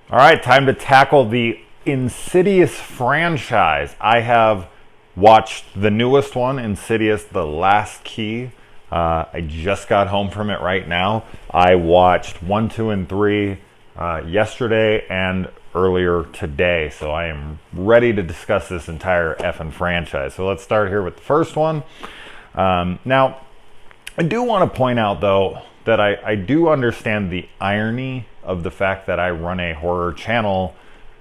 All right, time to tackle the Insidious franchise. I have watched the newest one, Insidious: The Last Key. I just got home from it right now. I watched 1, 2, and 3 yesterday and earlier today, so I am ready to discuss this entire effing franchise. So let's start here with the first one. Now, I do want to point out, though, that I do understand the irony of the fact that I run a horror channel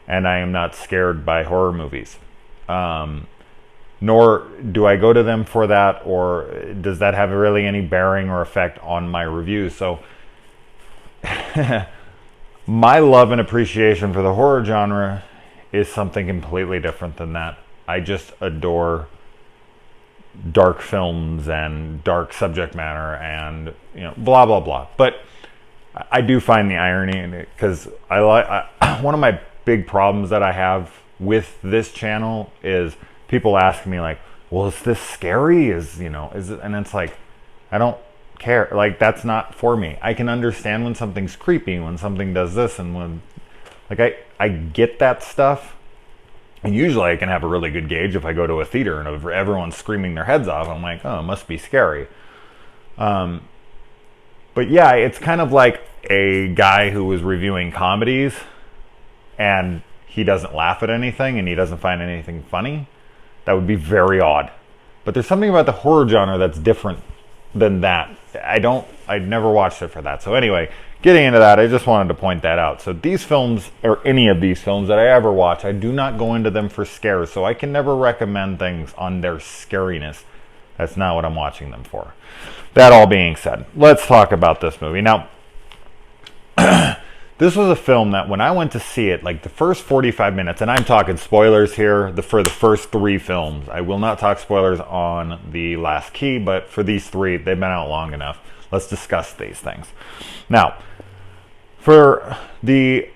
and I am not scared by horror movies. Nor do I go to them for that, or does that have really any bearing or effect on my reviews. So my love and appreciation for the horror genre is something completely different than that. I just adore dark films and dark subject matter and blah blah blah. But I do find the irony in it, because one of my big problems that I have with this channel is people ask me, like, well, is this scary? Is it? And it's like, I don't care. Like, that's not for me. I can understand when something's creepy, when something does this, and when, like, I get that stuff. And usually I can have a really good gauge if I go to a theater and everyone's screaming their heads off. I'm like, oh, it must be scary. But yeah, it's kind of like a guy who was reviewing comedies and he doesn't laugh at anything and he doesn't find anything funny. That would be very odd. But there's something about the horror genre that's different than that. I'd never watched it for that. So anyway, getting into that, I just wanted to point that out. So these films, or any of these films that I ever watch, I do not go into them for scares. So I can never recommend things on their scariness. That's not what I'm watching them for. That all being said, let's talk about this movie. Now, this was a film that when I went to see it, like the first 45 minutes, and I'm talking spoilers here for the first 3 films. I will not talk spoilers on The Last Key, but for these 3, they've been out long enough. Let's discuss these things. Now, for the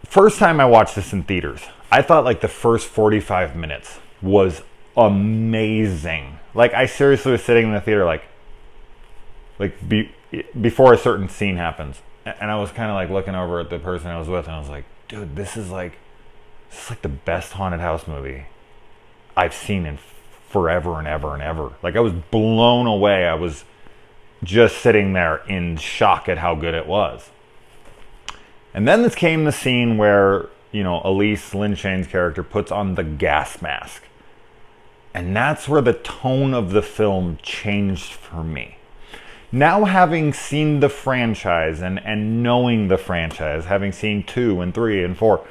first time I watched this in theaters, I thought like the first 45 minutes was amazing. Like, I seriously was sitting in the theater before a certain scene happens. And I was kind of like looking over at the person I was with, and I was like, dude, this is like the best haunted house movie I've seen in forever and ever and ever. Like, I was blown away. I was just sitting there in shock at how good it was. And then this came the scene where, Elise Lynn Shane's character puts on the gas mask. And that's where the tone of the film changed for me. Now, having seen the franchise and knowing the franchise, having seen 2 and 3 and 4,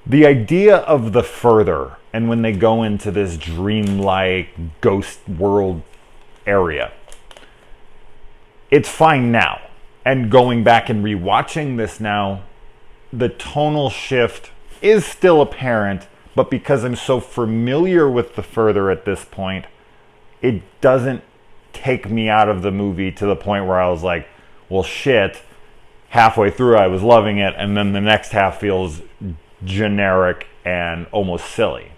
the idea of the further, and when they go into this dreamlike ghost world area, it's fine now. And going back and rewatching this now, the tonal shift is still apparent, but because I'm so familiar with the further at this point, it doesn't take me out of the movie to the point where I was like, well, shit, halfway through I was loving it, and then the next half feels generic and almost silly.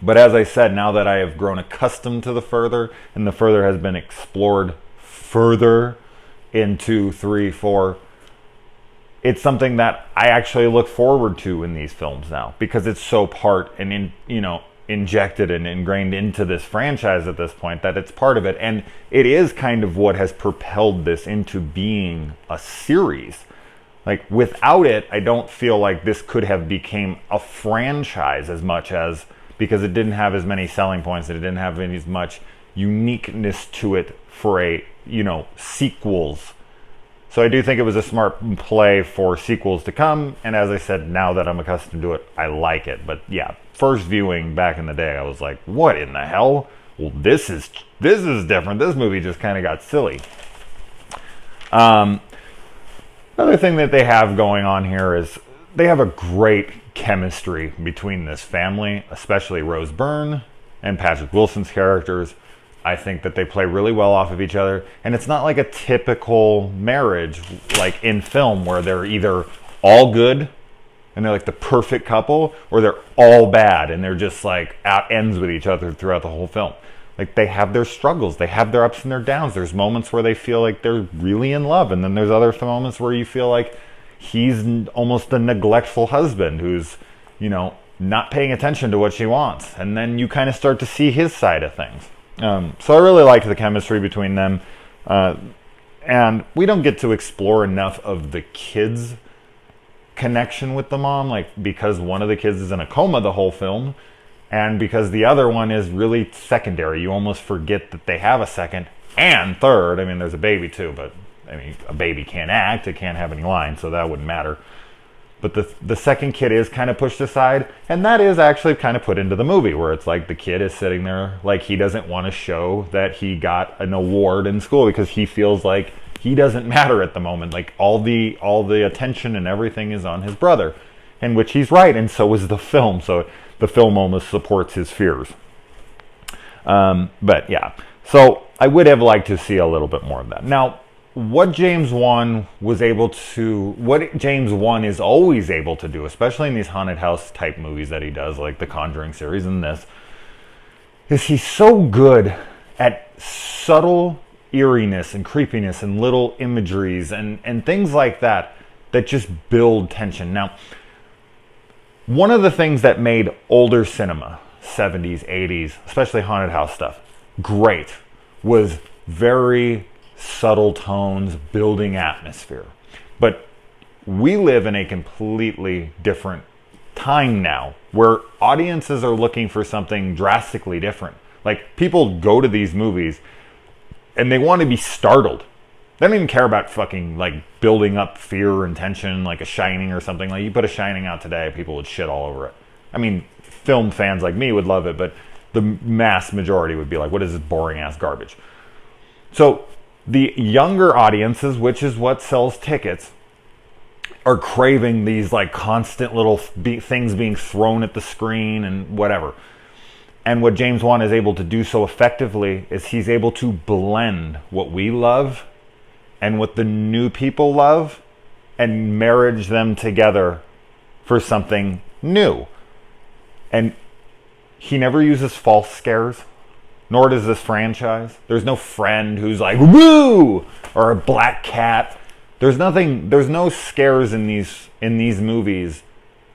But as I said, now that I have grown accustomed to the further, and the further has been explored further in 2, 3, 4, it's something that I actually look forward to in these films now, because it's so part and injected and ingrained into this franchise at this point that it's part of it. And it is kind of what has propelled this into being a series. Like, without it, I don't feel like this could have became a franchise as much as, because it didn't have as many selling points and it didn't have as much uniqueness to it for sequels. So I do think it was a smart play for sequels to come. And as I said, now that I'm accustomed to it, I like it. But yeah, first viewing back in the day, I was like, what in the hell? Well, this is different. This movie just kind of got silly. Another thing that they have going on here is they have a great chemistry between this family, especially Rose Byrne and Patrick Wilson's characters. I think that they play really well off of each other. And it's not like a typical marriage like in film where they're either all good and they're like the perfect couple, or they're all bad and they're just like at ends with each other throughout the whole film. Like, they have their struggles, they have their ups and their downs. There's moments where they feel like they're really in love, and then there's other moments where you feel like he's almost the neglectful husband who's, not paying attention to what she wants. And then you kind of start to see his side of things. So I really liked the chemistry between them. And we don't get to explore enough of the kids' connection with the mom, because one of the kids is in a coma the whole film, and because the other one is really secondary. You almost forget that they have a second and third. I mean, there's a baby too, but a baby can't act, it can't have any lines, so that wouldn't matter. But the second kid is kind of pushed aside, and that is actually kind of put into the movie, where it's like the kid is sitting there like he doesn't want to show that he got an award in school because he feels like he doesn't matter at the moment. Like all the attention and everything is on his brother, in which he's right, and so is the film. So the film almost supports his fears. But yeah, so I would have liked to see a little bit more of that. Now, what James Wan is always able to do, especially in these haunted house type movies that he does, like the Conjuring series and this, is he's so good at subtle eeriness and creepiness and little imageries and things like that just build tension. Now, one of the things that made older cinema, 70s, 80s, especially haunted house stuff, great was very subtle tones, building atmosphere. But we live in a completely different time now, where audiences are looking for something drastically different. Like, people go to these movies and they want to be startled. They don't even care about fucking building up fear and tension, like a Shining or something. Like, you put a Shining out today, people would shit all over it. I mean, film fans like me would love it, but the mass majority would be like, what is this boring ass garbage? So the younger audiences, which is what sells tickets, are craving these constant little things being thrown at the screen and whatever. And what James Wan is able to do so effectively is he's able to blend what we love and what the new people love and marriage them together for something new. And he never uses false scares. Nor does this franchise. There's no friend who's like, woo! Or a black cat. There's no scares in these movies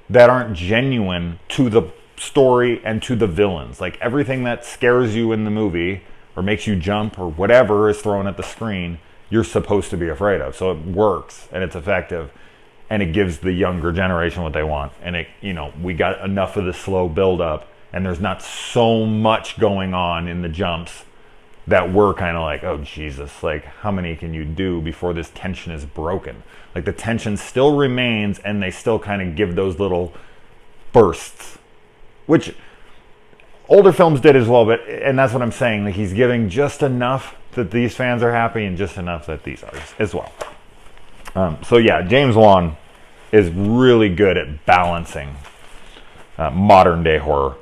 that aren't genuine to the story and to the villains. Like, everything that scares you in the movie or makes you jump or whatever is thrown at the screen, you're supposed to be afraid of. So it works and it's effective and it gives the younger generation what they want. And we got enough of the slow build up. And there's not so much going on in the jumps that we're kind of like, oh, Jesus, how many can you do before this tension is broken? The tension still remains, and they still kind of give those little bursts, which older films did as well, and that's what I'm saying. He's giving just enough that these fans are happy and just enough that these are as well. So yeah, James Wan is really good at balancing modern day horror.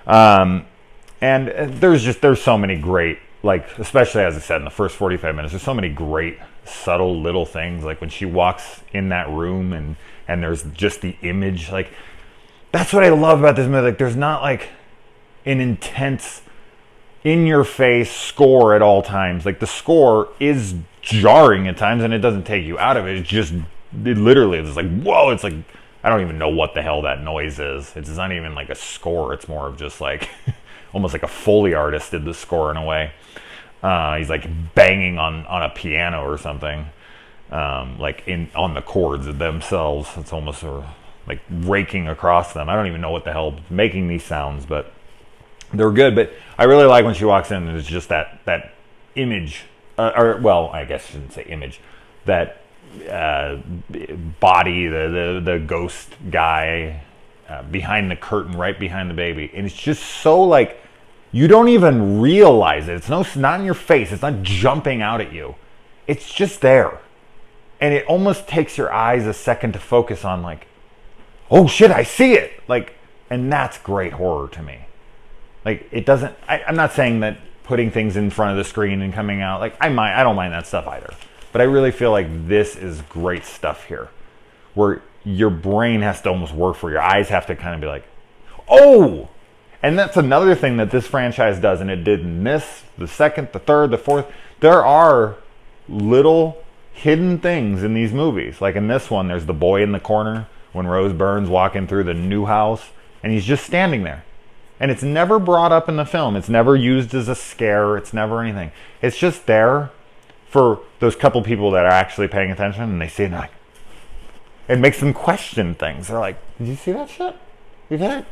And there's so many great, especially as I said in the first 45 minutes, there's so many great subtle little things, like when she walks in that room and there's just the image, that's what I love about this movie. There's not an intense in your face score at all times. The score is jarring at times and it doesn't take you out of it. It literally is whoa, it's I don't even know what the hell that noise is. It's not even a score. It's more of just almost like a Foley artist did the score in a way. He's banging on a piano or something, on the chords themselves. It's almost raking across them. I don't even know what the hell making these sounds, but they're good. But I really like when she walks in and it's just that image, I guess I shouldn't say image, that body, the ghost guy behind the curtain, right behind the baby, and it's just so you don't even realize it. It's not in your face. It's not jumping out at you. It's just there, and it almost takes your eyes a second to focus on oh shit, I see it. And that's great horror to me. It doesn't. I'm not saying that putting things in front of the screen and coming out I don't mind that stuff either. But I really feel like this is great stuff here, where your brain has to almost work for your eyes have to kind of be like, oh! And that's another thing that this franchise does, and it did in this, the second, the third, the fourth. There are little hidden things in these movies. Like in this one, there's the boy in the corner when Rose Byrne's walking through the new house, and he's just standing there. And it's never brought up in the film. It's never used as a scare. It's never anything. It's just there for those couple people that are actually paying attention, and they see it and they're like, it makes them question things. They're like, did you see that shit? You did it?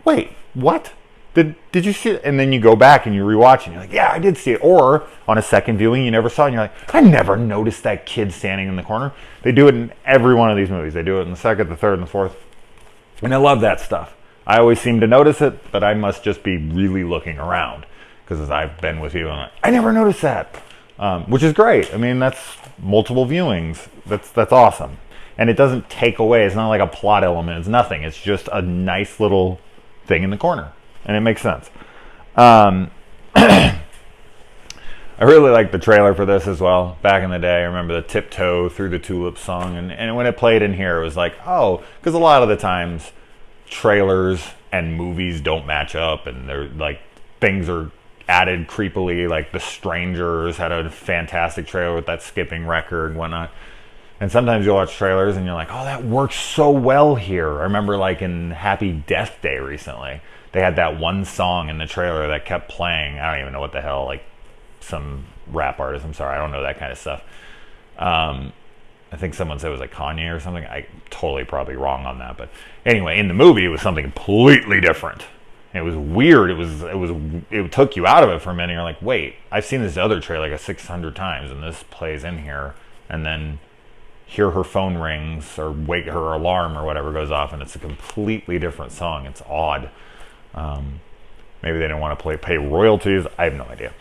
Wait, what? Did you see it? And then you go back and you rewatch and you're like, yeah, I did see it. Or on a second viewing, you never saw it and you're like, I never noticed that kid standing in the corner. They do it in every one of these movies. They do it in the second, the third, and the fourth. And I love that stuff. I always seem to notice it, but I must just be really looking around. Because as I've been with you, I'm like, I never noticed that. Which is great. I mean, that's multiple viewings. That's awesome. And it doesn't take away. It's not like a plot element. It's nothing. It's just a nice little thing in the corner. And it makes sense. I really like the trailer for this as well. Back in the day, I remember the Tiptoe Through the Tulips song. And when it played in here, it was like, oh, because a lot of the times trailers and movies don't match up. And they're like, things are added creepily. Like The Strangers had a fantastic trailer with that skipping record and whatnot. And sometimes you'll watch trailers and you're like, oh, that works so well here. I remember like in Happy Death Day recently, they had that one song in the trailer that kept playing. I don't even know what the hell, like some rap artist. I'm sorry, I don't know that kind of stuff. I think someone said it was like Kanye or something. I totally probably wrong on that. But anyway, in the movie, it was something completely different. It was weird. It took you out of it for a minute. You're like, wait, I've seen this other trailer like 600 times, and this plays in here, and then hear her phone rings or wake her alarm or whatever goes off, and it's a completely different song. It's odd. Maybe they didn't want to pay royalties. I have no idea.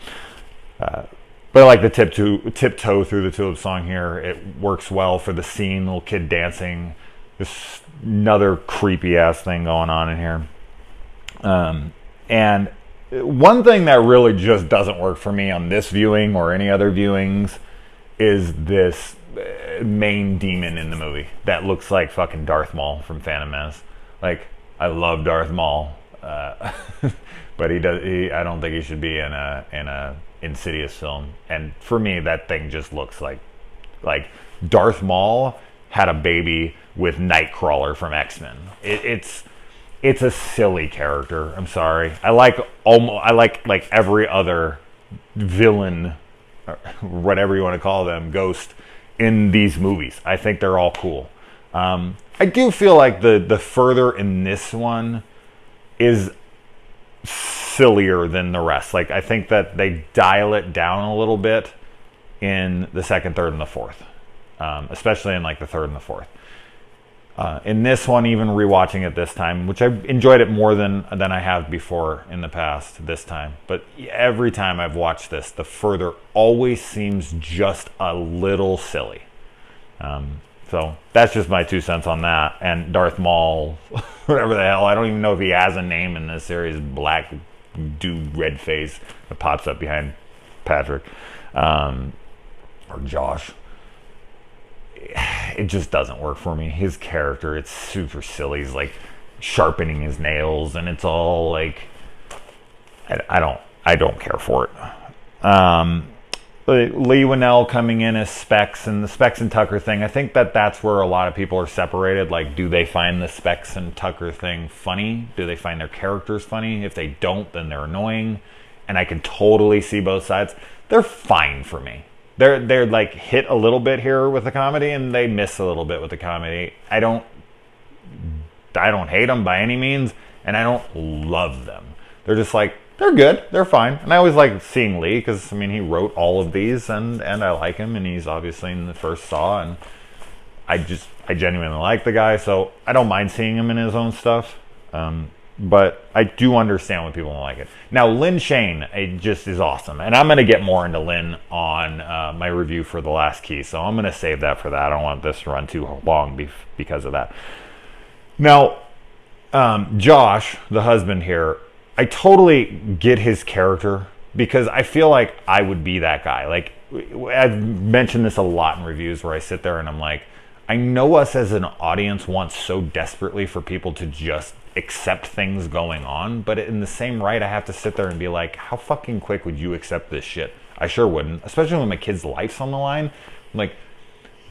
But I like the Tiptoe Through the Tulips song here. It works well for the scene, little kid dancing. There's another creepy ass thing going on in here. And one thing that really just doesn't work for me on this viewing or any other viewings is this main demon in the movie that looks like fucking Darth Maul from Phantom Menace. Like, I love Darth Maul, but I don't think he should be in a Insidious film. And for me, that thing just looks like Darth Maul had a baby with Nightcrawler from X-Men. It's a silly character. I'm sorry. I like every other villain, or whatever you want to call them, ghost in these movies. I think they're all cool. I do feel like the further in this one is sillier than the rest. Like, I think that they dial it down a little bit in the second, third, and the fourth, especially in like the third and the fourth. In this one, even rewatching it this time, which I enjoyed it more than I have before in the past this time. But every time I've watched this, the further always seems just a little silly. So that's just my 2 cents on that. And Darth Maul, whatever the hell, I don't even know if he has a name in this series. Black dude, red face that pops up behind Patrick or Josh. It just doesn't work for me. His character, it's super silly. He's like sharpening his nails, and it's all like I don't care for it. Leigh Whannell coming in as Specs, and the Specs and Tucker thing. I think that's where a lot of people are separated. Like, do they find the Specs and Tucker thing funny? Do they find their characters funny? If they don't, then they're annoying. And I can totally see both sides. They're fine for me. They're like hit a little bit here with the comedy, and they miss a little bit with the comedy. I don't hate them by any means, and I don't love them. They're just like, they're good, they're fine. And I always like seeing Leigh, because I mean, he wrote all of these, and I like him, and he's obviously in the first Saw, and I genuinely like the guy, so I don't mind seeing him in his own stuff. But I do understand when people don't like it. Now, Lin Shane, it just is awesome. And I'm going to get more into Lin on my review for The Last Key. So I'm going to save that for that. I don't want this to run too long because of that. Now, Josh, the husband here, I totally get his character because I feel like I would be that guy. Like, I've mentioned this a lot in reviews where I sit there and I'm like, I know us as an audience want so desperately for people to just accept things going on, but in the same right, I have to sit there and be like, how fucking quick would you accept this shit? I sure wouldn't, especially when my kid's life's on the line. I'm like,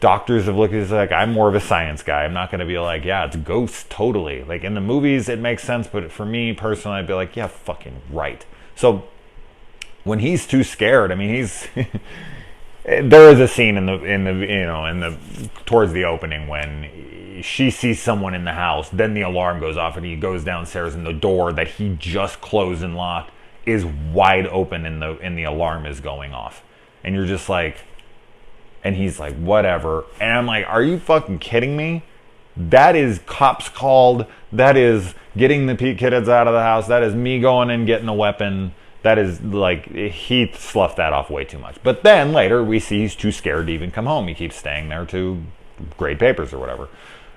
doctors have looked at it like, I'm more of a science guy. I'm not going to be like, yeah, it's ghosts, totally. Like, in the movies, it makes sense, but for me, personally, I'd be like, yeah, fucking right. So, when he's too scared, I mean, he's... there is a scene towards the opening when she sees someone in the house, then the alarm goes off, and he goes downstairs, and the door that he just closed and locked is wide open, and the alarm is going off. And you're just like... And he's like, whatever. And I'm like, are you fucking kidding me? That is cops called. That is getting the kids out of the house. That is me going and getting a weapon. That is like, he sloughed that off way too much. But then later we see he's too scared to even come home. He keeps staying there to grade papers or whatever.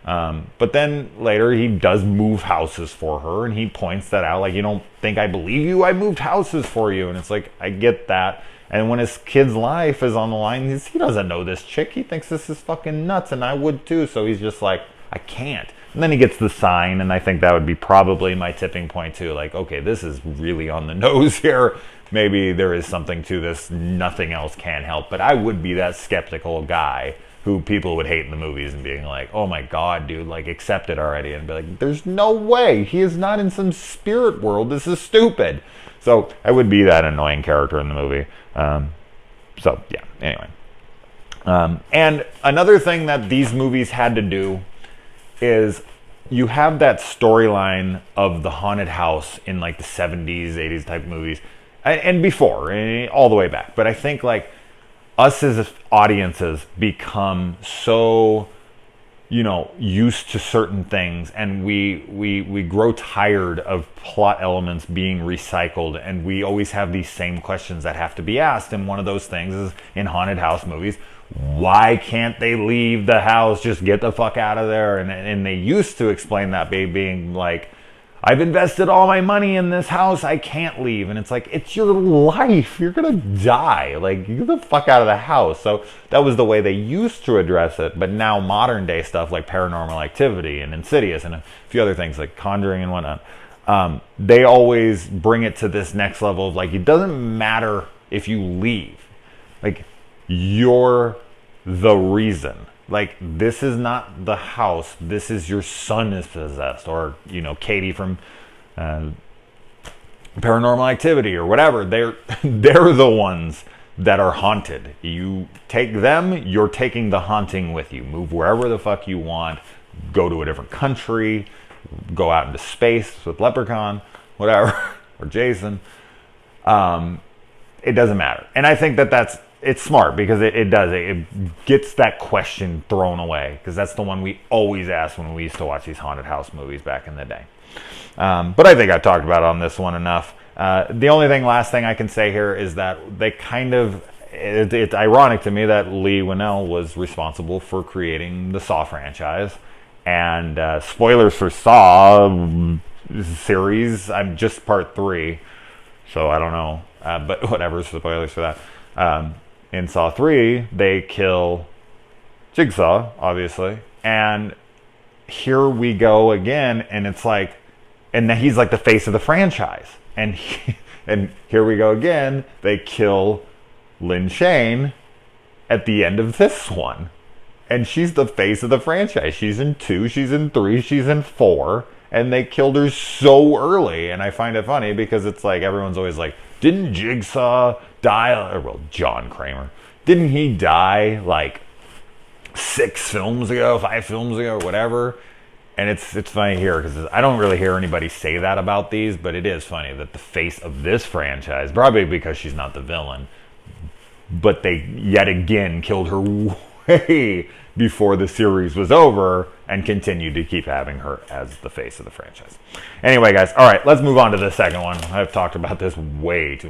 But then later he does move houses for her, and he points that out. Like, you don't think I believe you? I moved houses for you. And it's like, I get that. And when his kid's life is on the line, he doesn't know this chick. He thinks this is fucking nuts, and I would too. So he's just like, I can't. And then he gets the sign, and I think that would be probably my tipping point too. Like, okay, this is really on the nose here. Maybe there is something to this. Nothing else can help. But I would be that skeptical guy who people would hate in the movies and being like, oh my God, dude, like, accept it already. And be like, there's no way. He is not in some spirit world. This is stupid. So I would be that annoying character in the movie. So yeah, anyway. And another thing that these movies had to do is you have that storyline of the haunted house in like the 70s, 80s type movies, and before, all the way back. But I think like us as audiences become so, you know, used to certain things, and we grow tired of plot elements being recycled, and we always have these same questions that have to be asked. And one of those things is in haunted house movies, why can't they leave the house? Just get the fuck out of there. And they used to explain that by being like, I've invested all my money in this house, I can't leave. And it's like, it's your life, you're gonna die. Like, get the fuck out of the house. So that was the way they used to address it. But now modern day stuff like Paranormal Activity and Insidious and a few other things like Conjuring and whatnot, they always bring it to this next level of like, it doesn't matter if you leave. Like, you're the reason. Like, this is not the house. This is your son is possessed. Or, you know, Katie from Paranormal Activity or whatever. They're the ones that are haunted. You take them, you're taking the haunting with you. Move wherever the fuck you want. Go to a different country. Go out into space with Leprechaun, whatever, or Jason. It doesn't matter. And I think it's smart because it gets that question thrown away, because that's the one we always asked when we used to watch these haunted house movies back in the day. But I think I've talked about it on this one enough. The only last thing I can say here is that they kind of, it's ironic to me that Leigh Whannell was responsible for creating the Saw franchise. And spoilers for Saw series, I'm just part 3, so I don't know. But whatever, spoilers for that. In Saw 3, they kill Jigsaw, obviously. And here we go again, and it's like, and then he's like the face of the franchise. And here we go again, they kill Lynn Shane at the end of this one. And she's the face of the franchise. She's in 2, she's in 3, she's in 4. And they killed her so early. And I find it funny because it's like, everyone's always like, didn't Jigsaw die? Or, well, John Kramer. Didn't he die like 6 films ago, 5 films ago, or whatever? And it's funny here because I don't really hear anybody say that about these, but it is funny that the face of this franchise, probably because she's not the villain, but they yet again killed her way before the series was over and continued to keep having her as the face of the franchise. Anyway, guys, all right, let's move on to the second one. I've talked about this way too